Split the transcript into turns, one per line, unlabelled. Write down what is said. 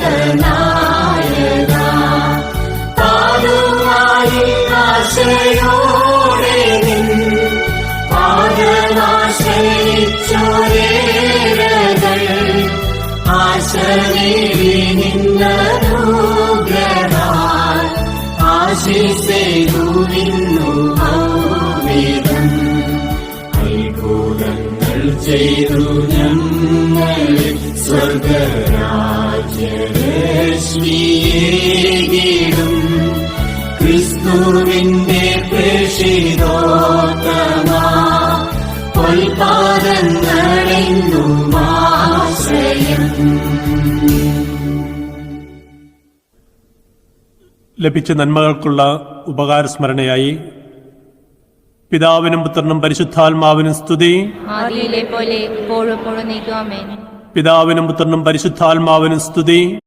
ലോകനായക പാടുവായി ആശയോടെ നിൻ പാദമാശ്രയിച്ചോരേരകൾ ആശ നേടി നിന്നനുഗ്രഹാൽ ആശിസേരുവിന്നു വേദം അത്ഭുതങ്ങൾ ചെയ്തു ഞങ്ങളിൽ സ്വർഗരാജ്യരശ്മിയേകിടും ക്രിസ്തുവിന്റെ പ്രേഷിതോത്തമാ പൊൽപാദങ്ങളെന്നുമാശ്രയം.
ലഭിച്ച നന്മകൾക്കുള്ള ഉപകാരസ്മരണയായി പിതാവിനും പുത്രനും പരിശുദ്ധാത്മാവിനും സ്തുതി.
ആദിയിലെ പോലെ ഇപ്പോഴും നീക്കുവാമേൻ.
പിതാവിനും പുത്രനും പരിശുദ്ധാത്മാവിനും സ്തുതി.